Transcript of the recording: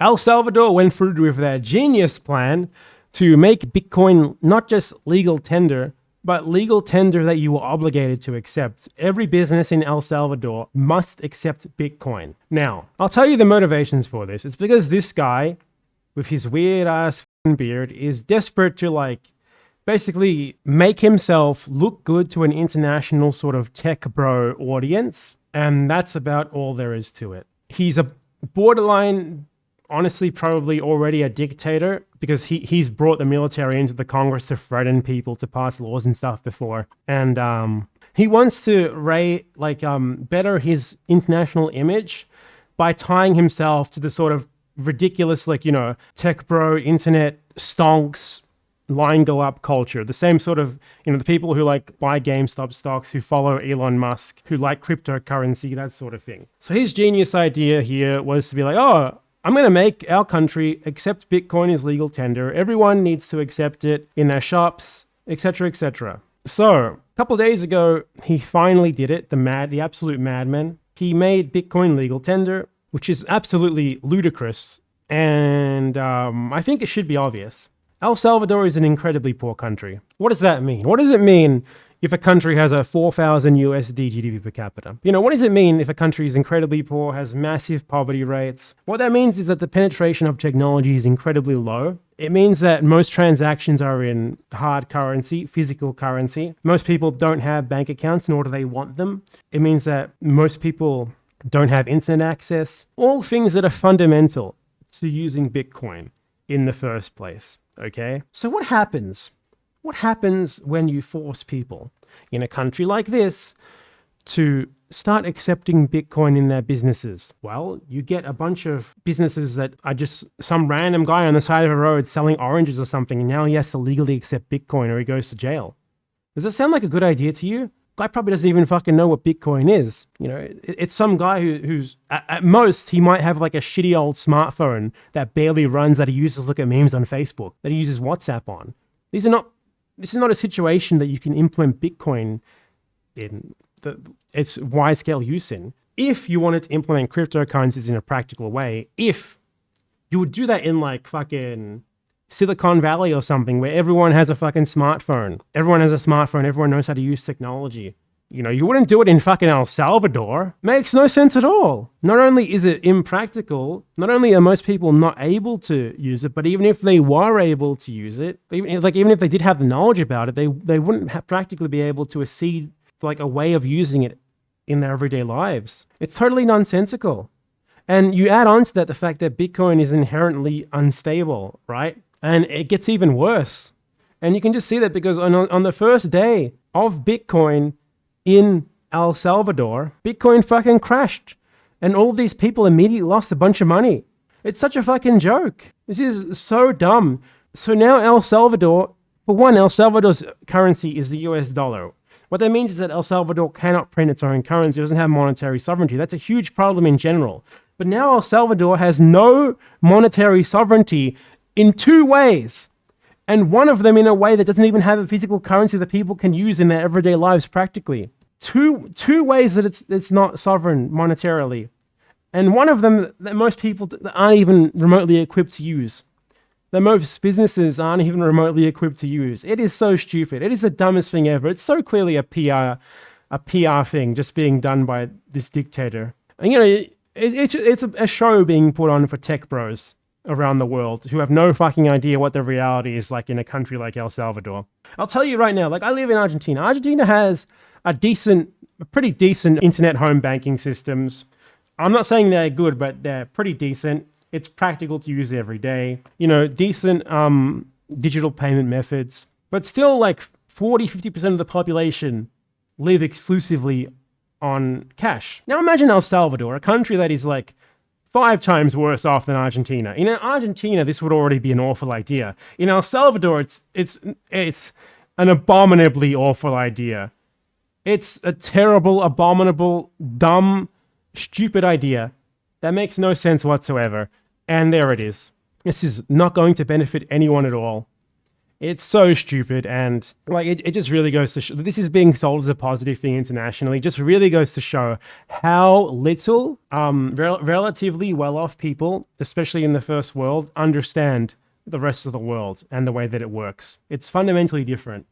El Salvador went through with their genius plan to make Bitcoin not just legal tender, but legal tender that you were obligated to accept. Every business in El Salvador must accept Bitcoin. Now, I'll tell you the motivations for this. It's because this guy, with his weird ass beard, is desperate to basically make himself look good to an international sort of tech bro audience. And that's about all there is to it. He's a borderline, honestly, probably already a dictator, because he's brought the military into the Congress to threaten people to pass laws and stuff before. And he wants to better his international image by tying himself to the sort of ridiculous, tech bro, internet stonks, line go up culture. The same sort of, the people who buy GameStop stocks, who follow Elon Musk, who like cryptocurrency, that sort of thing. So his genius idea here was to be like, oh, I'm going to make our country accept Bitcoin as legal tender. Everyone needs to accept it in their shops, etc., etc. So a couple of days ago, he finally did it, the absolute madman. He made Bitcoin legal tender, which is absolutely ludicrous. And I think it should be obvious. El Salvador is an incredibly poor country. What does that mean? What does it mean if a country has a 4,000 USD GDP per capita? What does it mean if a country is incredibly poor, has massive poverty rates? What that means is that the penetration of technology is incredibly low. It means that most transactions are in hard currency, physical currency. Most people don't have bank accounts, nor do they want them. It means that most people don't have internet access. All things that are fundamental to using Bitcoin in the first place. Okay? So what happens? What happens when you force people in a country like this to start accepting Bitcoin in their businesses? Well, you get a bunch of businesses that are just some random guy on the side of a road selling oranges or something, and now he has to legally accept Bitcoin or he goes to jail. Does that sound like a good idea to you? Guy probably doesn't even fucking know what Bitcoin is. It's some guy who's at most, he might have a shitty old smartphone that barely runs, that he uses to look at memes on Facebook, that he uses WhatsApp on. This is not a situation that you can implement Bitcoin in its wide-scale use in. If you wanted to implement cryptocurrencies in a practical way, if you would do that in fucking Silicon Valley or something, where everyone has a fucking smartphone. Everyone has a smartphone. Everyone knows how to use technology. You wouldn't do it in fucking El Salvador. Makes no sense at all. Not only is it impractical, not only are most people not able to use it, but even if they were able to use it, even if they did have the knowledge about it, they wouldn't practically be able to accede to a way of using it in their everyday lives. It's totally nonsensical. And you add on to that the fact that Bitcoin is inherently unstable, right? And it gets even worse. And you can just see that because on the first day of Bitcoin in El Salvador, Bitcoin fucking crashed. And all these people immediately lost a bunch of money. It's such a fucking joke. This is so dumb. So now El Salvador, for one, El Salvador's currency is the US dollar. What that means is that El Salvador cannot print its own currency. It doesn't have monetary sovereignty. That's a huge problem in general. But now El Salvador has no monetary sovereignty in two ways. And one of them in a way that doesn't even have a physical currency that people can use in their everyday lives practically. Two ways that it's not sovereign monetarily. And one of them that most people aren't even remotely equipped to use. That most businesses aren't even remotely equipped to use. It is so stupid. It is the dumbest thing ever. It's so clearly a PR thing just being done by this dictator. And it's a show being put on for tech bros around the world who have no fucking idea what the reality is like in a country like El Salvador. I'll tell you right now, I live in Argentina. Argentina has a pretty decent internet home banking systems. I'm not saying they're good, but they're pretty decent. It's practical to use every day. Decent digital payment methods. But still 40-50% of the population live exclusively on cash. Now imagine El Salvador, a country that is 5 times worse off than Argentina. In Argentina, this would already be an awful idea. In El Salvador, it's an abominably awful idea. It's a terrible, abominable, dumb, stupid idea that makes no sense whatsoever. And there it is. This is not going to benefit anyone at all. It's so stupid, and like it just really goes to show this is being sold as a positive thing internationally. Just really goes to show how little relatively well-off people, especially in the first world, understand the rest of the world and the way that it works. It's fundamentally different.